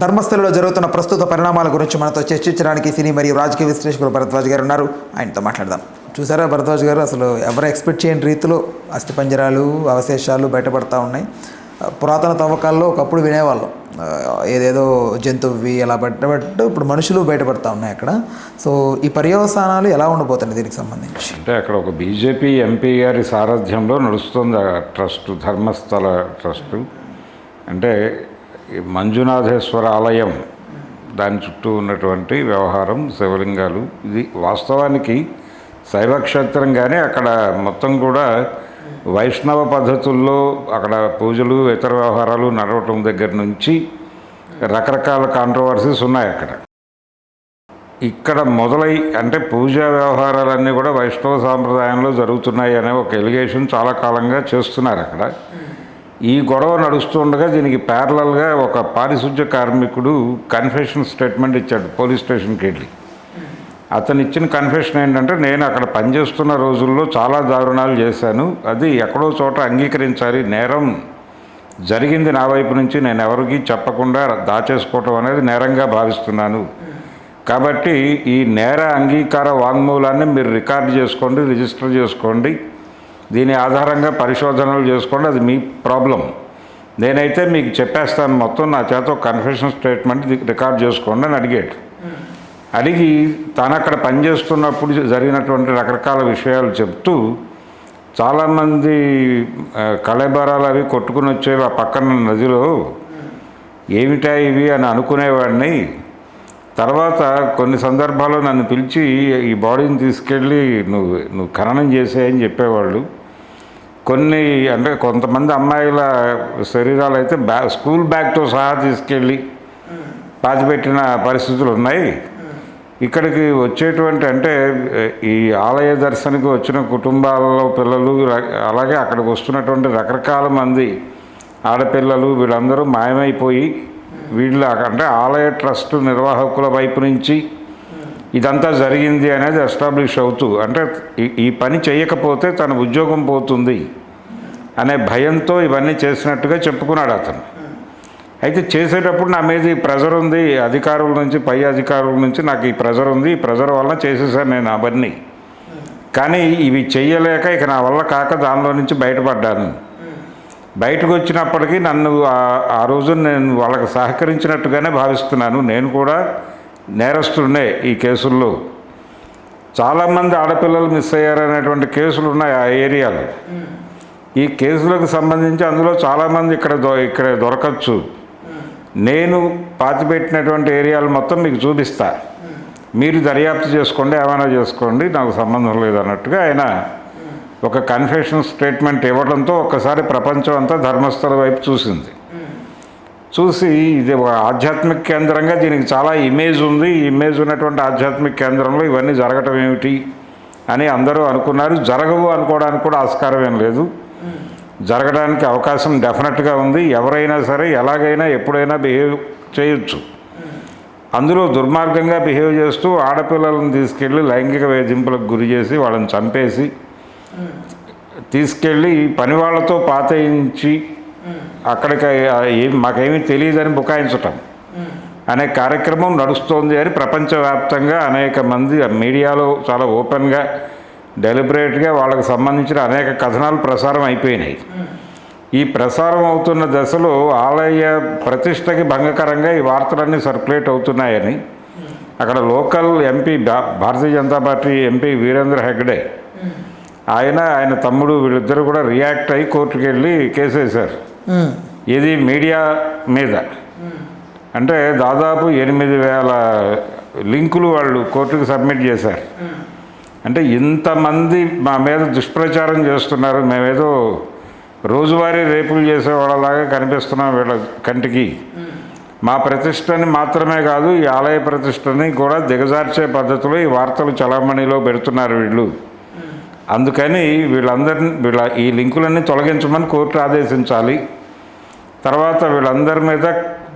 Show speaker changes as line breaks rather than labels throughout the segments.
ధర్మస్థలంలో జరుగుతున్న ప్రస్తుత పరిణామాల గురించి మనతో చర్చించడానికి సినీ మరియు రాజకీయ విశ్లేషకులు భరద్వాజ్ గారు ఉన్నారు. ఆయనతో మాట్లాడదాం. చూసారా భరద్వాజ్ గారు, అసలు ఎవరు ఎక్స్పెక్ట్ చేయని రీతిలో అస్థిపంజరాలు అవశేషాలు బయటపడతా ఉన్నాయి. పురాతన తవ్వకాల్లో ఒకప్పుడు వినేవాళ్ళం, ఏదేదో జంతువువి ఎలా బయటపడ్డ ఇప్పుడు మనుషులు బయటపడతా ఉన్నాయి అక్కడ. సో ఈ పర్యవసానాలు ఎలా ఉండబోతున్నాయి దీనికి సంబంధించి?
అంటే అక్కడ ఒక బీజేపీ ఎంపీ గారి సారథ్యంలో నడుస్తుంది ఆ ట్రస్ట్, ధర్మస్థల ట్రస్టు. అంటే మంజునాథేశ్వర ఆలయం, దాని చుట్టూ ఉన్నటువంటి వ్యవహారం, శివలింగాలు, ఇది వాస్తవానికి శైవక్షేత్రంగానే అక్కడ మొత్తం కూడా వైష్ణవ పద్ధతుల్లో అక్కడ పూజలు ఇతర వ్యవహారాలు నడవటం దగ్గర నుంచి రకరకాల కాంట్రవర్సీస్ ఉన్నాయి అక్కడ. ఇక్కడ మొదలై అంటే పూజా వ్యవహారాలన్నీ కూడా వైష్ణవ సాంప్రదాయంలో జరుగుతున్నాయి అనే ఒక ఎలిగేషన్ చాలా కాలంగా చేస్తున్నారు అక్కడ. ఈ గొడవ నడుస్తుండగా దీనికి ప్యారలల్గా ఒక పారిశుధ్య కార్మికుడు కన్ఫెషన్ స్టేట్మెంట్ ఇచ్చాడు పోలీస్ స్టేషన్కి వెళ్ళి. అతను ఇచ్చిన కన్ఫెషన్ ఏంటంటే, నేను అక్కడ పనిచేస్తున్న రోజుల్లో చాలా దారుణాలు చేశాను, అది ఎక్కడో చోట అంగీకరించాలి, నేరం జరిగింది నా వైపు నుంచి, నేను ఎవరికి చెప్పకుండా దాచేసుకోవటం అనేది నేరంగా భావిస్తున్నాను, కాబట్టి ఈ నేర అంగీకార వాంగ్మూలాన్ని మీరు రికార్డు చేసుకోండి, రిజిస్టర్ చేసుకోండి, దీని ఆధారంగా పరిశోధనలు చేసుకోండి, అది మీ ప్రాబ్లం, నేనైతే మీకు చెప్పేస్తాను మొత్తం, నా చేత కన్ఫెషన్ స్టేట్మెంట్ రికార్డ్ చేసుకోండి అని అడిగాడు. అడిగి తను అక్కడ పనిచేస్తున్నప్పుడు జరిగినటువంటి రకరకాల విషయాలు చెప్తూ, చాలామంది కళేబరాలు అవి కొట్టుకుని వచ్చేవి ఆ పక్కన నదిలో, ఏమిటా ఇవి అని అనుకునేవాడిని. తర్వాత కొన్ని సందర్భాల్లో నన్ను పిలిచి ఈ బాడీని తీసుకెళ్ళి నువ్వు ఖననం చేసేయని చెప్పేవాళ్ళు. కొన్ని అంటే కొంతమంది అమ్మాయిల శరీరాలు అయితే స్కూల్ బ్యాగ్తో సహా తీసుకెళ్ళి పాతిపెట్టిన పరిస్థితులు ఉన్నాయి. ఇక్కడికి వచ్చేటువంటి అంటే ఈ ఆలయ దర్శనకు వచ్చిన కుటుంబాలలో పిల్లలు, అలాగే అక్కడికి వస్తున్నటువంటి రకరకాల మంది ఆడపిల్లలు, వీళ్ళందరూ మాయమైపోయి వీళ్ళ అంటే ఆలయ ట్రస్ట్ నిర్వాహకుల వైపు నుంచి ఇదంతా జరిగింది అనేది ఎస్టాబ్లిష్ అవుతూ, అంటే ఈ పని చేయకపోతే తన ఉద్యోగం పోతుంది అనే భయంతో ఇవన్నీ చేసినట్టుగా చెప్పుకున్నాడు అతను. అయితే చేసేటప్పుడు నా మీద ఈ ప్రెజర్ ఉంది, అధికారుల నుంచి, పై అధికారుల నుంచి నాకు ఈ ప్రెజర్ ఉంది, ఈ ప్రెజర్ వల్ల చేసేసాను నేను అవన్నీ, కానీ ఇవి చెయ్యలేక ఇక నా వల్ల కాక దానిలో నుంచి బయటపడ్డాను. బయటకు వచ్చినప్పటికీ నన్ను ఆ రోజు నేను వాళ్ళకి సహకరించినట్టుగానే భావిస్తున్నాను, నేను కూడా నేరస్తున్నే ఈ కేసుల్లో. చాలామంది ఆడపిల్లలు మిస్ అయ్యారనేటువంటి కేసులు ఉన్నాయి ఆ ఏరియాలో. ఈ కేసులకు సంబంధించి అందులో చాలామంది ఇక్కడ దొరకచ్చు. నేను పాతిపెట్టినటువంటి ఏరియాలు మొత్తం మీకు చూపిస్తా, మీరు దర్యాప్తు చేసుకోండి, ఏమైనా చేసుకోండి, నాకు సంబంధం లేదన్నట్టుగా ఆయన ఒక కన్ఫెషన్ స్టేట్మెంట్ ఇవ్వడంతో ఒక్కసారి ప్రపంచం అంతా ధర్మస్థల వైపు చూసింది. చూసి ఇది ఒక ఆధ్యాత్మిక కేంద్రంగా దీనికి చాలా ఇమేజ్ ఉంది, ఈ ఇమేజ్ ఉన్నటువంటి ఆధ్యాత్మిక కేంద్రంలో ఇవన్నీ జరగటం ఏమిటి అని అందరూ అనుకున్నారు. జరగవు అనుకోవడానికి కూడా ఆస్కారం ఏం లేదు, జరగడానికి అవకాశం డెఫినెట్గా ఉంది. ఎవరైనా సరే ఎలాగైనా ఎప్పుడైనా బిహేవ్ చేయొచ్చు. అందులో దుర్మార్గంగా బిహేవ్ చేస్తూ ఆడపిల్లలను తీసుకెళ్ళి లైంగిక వేధింపులకు గురి చేసి వాళ్ళని చంపేసి తీసుకెళ్ళి పని వాళ్ళతో పాతయించి అక్కడికి మాకేమీ తెలియదని బుకాయించటం అనే కార్యక్రమం నడుస్తోంది అని ప్రపంచవ్యాప్తంగా అనేక మంది మీడియాలో చాలా ఓపెన్గా డెలిబరేట్గా వాళ్ళకు సంబంధించిన అనేక కథనాలు ప్రసారం అయిపోయినాయి. ఈ ప్రసారం అవుతున్న దశలో ఆలయ ప్రతిష్టకి భంగకరంగా ఈ వార్తలన్నీ సర్క్యులేట్ అవుతున్నాయని అక్కడ local MP, Bharatiya Janata party MP Virendra Hegde, ఆయన తమ్ముడు వీళ్ళిద్దరూ కూడా రియాక్ట్ అయ్యి కోర్టుకు వెళ్ళి కేసు వేశారు. ఇది మీడియా మీద. అంటే దాదాపు 8,000 లింకులు వాళ్ళు కోర్టుకు సబ్మిట్ చేశారు. అంటే ఇంతమంది మా మీద దుష్ప్రచారం చేస్తున్నారు, మేమేదో రోజువారీ రేపులు చేసేవాళ్ళలాగా కనిపిస్తున్నాం వీళ్ళ కంటికి, మా ప్రతిష్టని మాత్రమే కాదు ఈ ఆలయ ప్రతిష్టని కూడా దిగజార్చే పద్ధతిలో ఈ వార్తలు చలామణిలో పెడుతున్నారు వీళ్ళు, అందుకని ఈ లింకులన్నీ తొలగించమని కోర్టు ఆదేశించాలి, తర్వాత వీళ్ళందరి మీద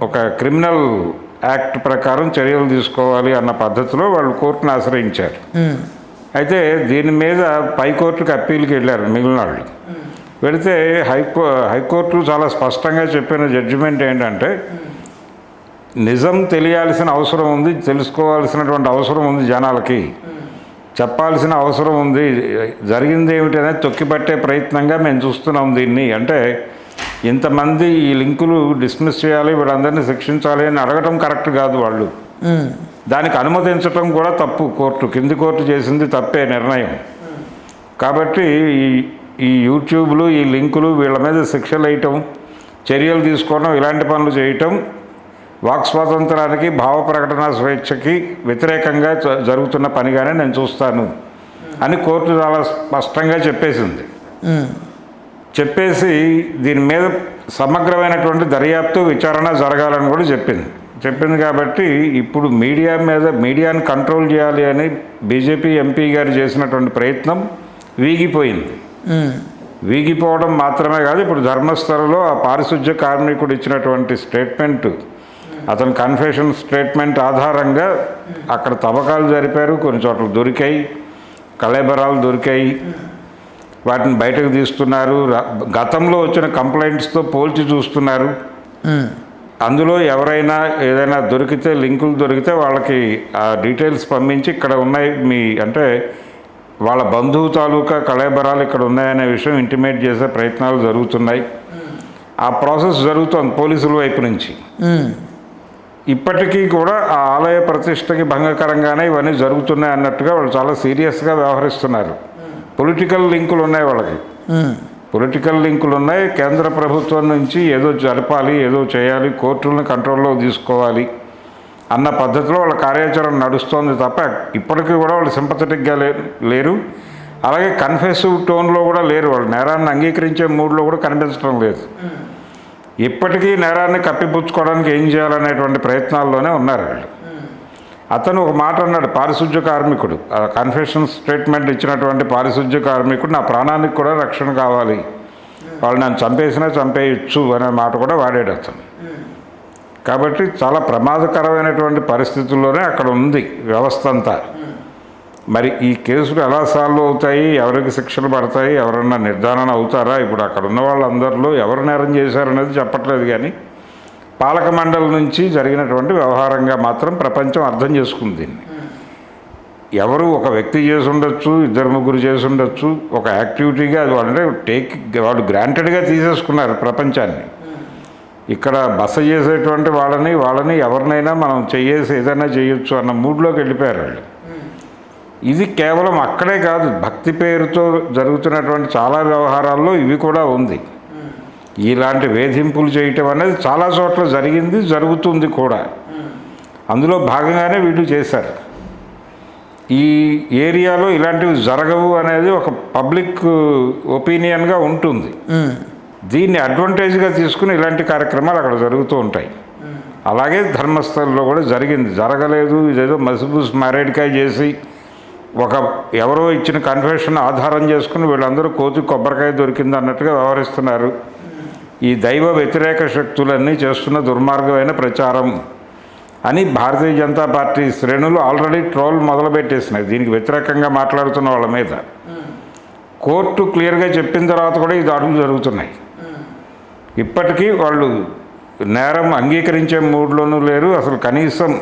ఒక క్రిమినల్ యాక్ట్ ప్రకారం చర్యలు తీసుకోవాలి అన్న పద్ధతిలో వాళ్ళు కోర్టును ఆశ్రయించారు. అయితే దీని మీద పైకోర్టుకు అప్పీల్కి వెళ్ళారు మిగిలిన వాళ్ళు. వెళితే హైకోర్టు చాలా స్పష్టంగా చెప్పిన జడ్జిమెంట్ ఏంటంటే, నిజం తెలియాల్సిన అవసరం ఉంది, తెలుసుకోవాల్సినటువంటి అవసరం ఉంది, జనాలకి చెప్పాల్సిన అవసరం ఉంది. జరిగింది ఏమిటనేది తొక్కిపట్టే ప్రయత్నంగా మేము చూస్తున్నాం దీన్ని. అంటే ఇంతమంది ఈ లింకులు డిస్మిస్ చేయాలి, వీళ్ళందరినీ శిక్షించాలి అని అడగటం కరెక్ట్ కాదు. వాళ్ళు దానికి అనుమతించటం కూడా తప్పు. కింది కోర్టు చేసింది తప్పే నిర్ణయం. కాబట్టి ఈ యూట్యూబ్లు, ఈ లింకులు, వీళ్ళ మీద శిక్షలు వేయటం, చర్యలు తీసుకోవడం, ఇలాంటి పనులు చేయటం వాక్ స్వాతంత్రానికి, భావ ప్రకటన స్వేచ్ఛకి వ్యతిరేకంగా జరుగుతున్న పనిగానే నేను చూస్తాను అని కోర్టు చాలా స్పష్టంగా చెప్పేసింది. చెప్పేసి దీని మీద సమగ్రమైనటువంటి దర్యాప్తు, విచారణ జరగాలని కూడా చెప్పింది. కాబట్టి ఇప్పుడు మీడియాని కంట్రోల్ చేయాలి అని బీజేపీ ఎంపీ గారు చేసినటువంటి ప్రయత్నం వీగిపోయింది. వీగిపోవడం మాత్రమే కాదు, ఇప్పుడు ధర్మస్థలలో ఆ పారిశుధ్య కార్మికుడు ఇచ్చినటువంటి స్టేట్మెంట్, అతని కన్ఫెషన్ స్టేట్మెంట్ ఆధారంగా అక్కడ తవ్వకాలు జరిపారు, కొన్ని చోట్ల దొరికాయి, కళేబరాలు దొరికాయి, వాటిని బయటకు తీస్తున్నారు. గతంలో వచ్చిన కంప్లైంట్స్తో పోల్చి చూస్తున్నారు. అందులో ఎవరైనా ఏదైనా దొరికితే, లింకులు దొరికితే వాళ్ళకి ఆ డీటెయిల్స్ పంపించి ఇక్కడ ఉన్నాయి అంటే వాళ్ళ బంధువు తాలూకా కళేబరాలు ఇక్కడ ఉన్నాయనే విషయం ఇంటిమేట్ చేసే ప్రయత్నాలు జరుగుతున్నాయి. ఆ ప్రాసెస్ జరుగుతోంది పోలీసుల వైపు నుంచి. ఇప్పటికీ కూడా ఆ ఆలయ ప్రతిష్టకి భంగకరంగానే ఇవన్నీ జరుగుతున్నాయి అన్నట్టుగా వాళ్ళు చాలా సీరియస్గా వ్యవహరిస్తున్నారు. పొలిటికల్ లింకులు ఉన్నాయి వాళ్ళకి, పొలిటికల్ లింకులు ఉన్నాయి. కేంద్ర ప్రభుత్వం నుంచి ఏదో జరపాలి, ఏదో చేయాలి, కోర్టులను కంట్రోల్లో తీసుకోవాలి అన్న పద్ధతిలో వాళ్ళ కార్యాచరణ నడుస్తోంది తప్ప ఇప్పటికీ కూడా వాళ్ళు సింపథెటిక్గా లేరు. అలాగే కన్ఫెసివ్ టోన్లో కూడా లేరు. వాళ్ళు నేరాన్ని అంగీకరించే మూడ్లో కూడా కనిపించడం లేదు. ఇప్పటికీ నేరాన్ని కప్పిపుచ్చుకోవడానికి ఏం చేయాలనేటువంటి ప్రయత్నాల్లోనే ఉన్నారు వాళ్ళు. అతను ఒక మాట అన్నాడు, పారిశుధ్య కార్మికుడు, ఆ కన్ఫెషన్ స్టేట్మెంట్ ఇచ్చినటువంటి పారిశుధ్య కార్మికుడు, నా ప్రాణానికి కూడా రక్షణ కావాలి, వాళ్ళు నన్ను చంపేసినా చంపేయచ్చు అనే మాట కూడా వాడాడు అతను. కాబట్టి చాలా ప్రమాదకరమైనటువంటి పరిస్థితుల్లోనే అక్కడ ఉంది వ్యవస్థ అంతా. మరి ఈ కేసులు ఎలా సాల్వ్ అవుతాయి, ఎవరికి శిక్షలు పడతాయి, ఎవరన్నా నిర్ధారణ అవుతారా? ఇప్పుడు అక్కడ ఉన్న వాళ్ళందరిలో ఎవరు నేరం చేశారనేది చెప్పట్లేదు, కానీ పాలక మండలి నుంచి జరిగినటువంటి వ్యవహారంగా మాత్రం ప్రపంచం అర్థం చేసుకుంది దీన్ని. ఎవరు ఒక వ్యక్తి చేసి ఉండొచ్చు, ఇద్దరు ముగ్గురు చేసి ఉండొచ్చు, ఒక యాక్టివిటీగా అది వాళ్ళు గ్రాంటెడ్గా తీసేసుకున్నారు ప్రపంచాన్ని. ఇక్కడ బస చేసేటువంటి వాళ్ళని ఎవరినైనా మనం చేసి ఏదైనా చేయొచ్చు అన్న మూడ్లోకి వెళ్ళిపోయారు వాళ్ళు. ఇది కేవలం అక్కడే కాదు, భక్తి పేరుతో జరుగుతున్నటువంటి చాలా వ్యవహారాల్లో ఇవి కూడా ఉంది. ఇలాంటి వేధింపులు చేయటం అనేది చాలా చోట్ల జరిగింది, జరుగుతుంది కూడా. అందులో భాగంగానే వీళ్ళు చేశారు. ఈ ఏరియాలో ఇలాంటివి జరగవు అనేది ఒక పబ్లిక్ ఒపీనియన్గా ఉంటుంది. దీన్ని అడ్వాంటేజ్గా తీసుకుని ఇలాంటి కార్యక్రమాలు అక్కడ జరుగుతూ ఉంటాయి. అలాగే ధర్మస్థలంలో కూడా జరిగింది. జరగలేదు, ఇదేదో మసిబూసి మారేడికాయ చేసి ఎవరో ఇచ్చిన కన్ఫెషన్ ఆధారం చేసుకుని వీళ్ళందరూ కోతి కొబ్బరికాయ దొరికింది అన్నట్టుగా వ్యవహరిస్తున్నారు. ఈ దైవ వ్యతిరేక శక్తులన్నీ చేస్తున్న దుర్మార్గమైన ప్రచారం అని భారతీయ జనతా పార్టీ శ్రేణులు ఆల్రెడీ ట్రోల్ మొదలుపెట్టేసినాయి దీనికి వ్యతిరేకంగా మాట్లాడుతున్న వాళ్ళ మీద. కోర్టు క్లియర్గా చెప్పిన తర్వాత కూడా ఈ దాడులు జరుగుతున్నాయి. ఇప్పటికీ వాళ్ళు నేరం అంగీకరించే మూడ్లోనూ లేరు, అసలు కనీసం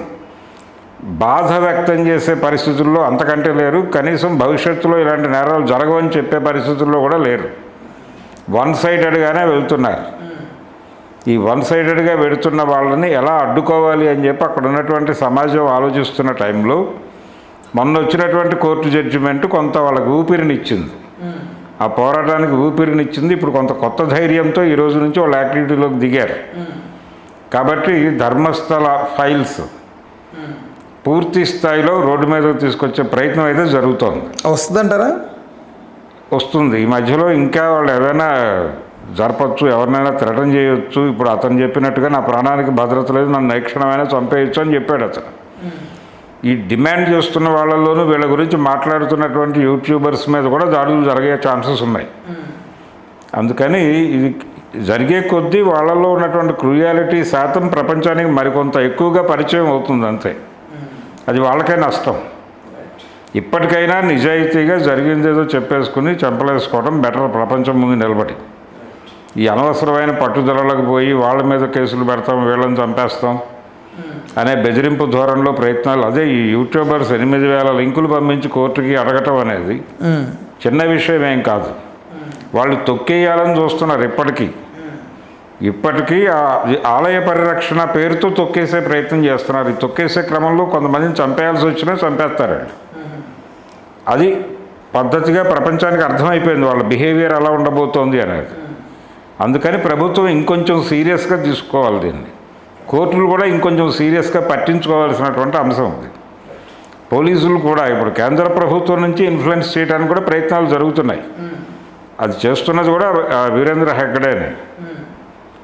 బాధ వ్యక్తం చేసే పరిస్థితుల్లో అంతకంటే లేరు, కనీసం భవిష్యత్తులో ఇలాంటి నేరాలు జరగవని చెప్పే పరిస్థితుల్లో కూడా లేరు. వన్ సైడెడ్గానే వెళ్తున్నారు. ఈ వన్ సైడెడ్గా వెళుతున్న వాళ్ళని ఎలా అడ్డుకోవాలి అని చెప్పి అక్కడ ఉన్నటువంటి సమాజం ఆలోచిస్తున్న టైంలో మొన్న వచ్చినటువంటి కోర్టు జడ్జిమెంట్ కొంత వాళ్ళకి ఊపిరినిచ్చింది, ఆ పోరాటానికి ఊపిరినిచ్చింది. ఇప్పుడు కొంత కొత్త ధైర్యంతో ఈ రోజు నుంచి వాళ్ళ యాక్టివిటీలోకి దిగారు. కాబట్టి ధర్మస్థల ఫైల్స్ పూర్తి స్థాయిలో రోడ్డు మీదకి తీసుకొచ్చే ప్రయత్నం అయితే జరుగుతోంది.
వస్తుందంటారా?
వస్తుంది. ఈ మధ్యలో ఇంకా వాళ్ళు ఏదైనా జరపచ్చు, ఎవరినైనా థ్రెటన్ చేయొచ్చు. ఇప్పుడు అతను చెప్పినట్టుగా నా ప్రాణానికి భద్రత లేదు, నన్ను ఏ చంపేయచ్చు అని చెప్పాడు అతను. ఈ డిమాండ్ చేస్తున్న వాళ్ళలోనూ వీళ్ళ గురించి మాట్లాడుతున్నటువంటి యూట్యూబర్స్ మీద కూడా దాడులు జరిగే ఛాన్సెస్ ఉన్నాయి. అందుకని ఇది జరిగే కొద్దీ వాళ్ళలో ఉన్నటువంటి క్రూయాలిటీ శాతం ప్రపంచానికి మరికొంత ఎక్కువగా పరిచయం అవుతుంది, అంతే. అది వాళ్ళకే నష్టం. ఇప్పటికైనా నిజాయితీగా జరిగిందేదో చెప్పేసుకుని చంపలేసుకోవడం బెటర్ ప్రపంచం ముందు నిలబడి. ఈ అనవసరమైన పట్టుదలలకు పోయి వాళ్ళ మీద కేసులు పెడతాం, వీళ్ళని చంపేస్తాం, అనే బెదిరింపు ధోరణిలో ప్రయత్నాలు, అదే ఈ యూట్యూబర్స్ 8,000 లింకులు పంపించి కోర్టుకి అడగటం అనేది చిన్న విషయం ఏం కాదు. వాళ్ళు తొక్కేయాలని చూస్తున్నారు ఇప్పటికీ ఆలయ పరిరక్షణ పేరుతో తొక్కేసే ప్రయత్నం చేస్తున్నారు. ఈ తొక్కేసే క్రమంలో కొంతమందిని చంపేయాల్సి వచ్చినా చంపేస్తారండి. అది పద్ధతిగా ప్రపంచానికి అర్థమైపోయింది వాళ్ళ బిహేవియర్ ఎలా ఉండబోతోంది అనేది. అందుకని ప్రభుత్వం ఇంకొంచెం సీరియస్గా తీసుకోవాలి దీన్ని. కోర్టులు కూడా ఇంకొంచెం సీరియస్గా పట్టించుకోవాల్సినటువంటి అంశం ఉంది. పోలీసులు కూడా ఇప్పుడు కేంద్ర ప్రభుత్వం నుంచి ఇన్ఫ్లుయెన్స్ చేయడానికి కూడా ప్రయత్నాలు జరుగుతున్నాయి. అది చేస్తున్నది కూడా వీరేంద్ర హెగ్డేనే.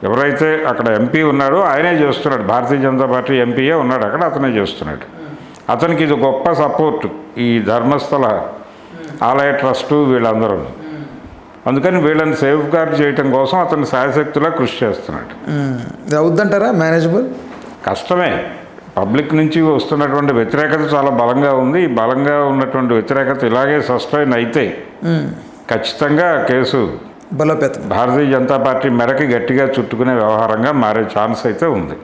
ఎవరైతే అక్కడ ఎంపీ ఉన్నాడో ఆయనే చేస్తున్నాడు. భారతీయ జనతా పార్టీ ఎంపీయే ఉన్నాడు అక్కడ, అతనే చేస్తున్నాడు. అతనికి ఇది గొప్ప సపోర్టు ఈ ధర్మస్థల ఆలయ ట్రస్టు వీళ్ళందరూ. అందుకని వీళ్ళని సేఫ్ గార్డ్ చేయటం కోసం అతను శాయశక్తిలా కృషి చేస్తున్నాడు.
అవుద్దంటారా మేనేజబుల్?
కష్టమే. పబ్లిక్ నుంచి వస్తున్నటువంటి వ్యతిరేకత చాలా బలంగా ఉంది. ఈ బలంగా ఉన్నటువంటి వ్యతిరేకత ఇలాగే సస్టైన్ అయితే ఖచ్చితంగా కేసు
బలోపేతం
భారతీయ జనతా పార్టీ మెడకి గట్టిగా చుట్టుకునే వ్యవహారంగా మారే ఛాన్స్ అయితే ఉంది.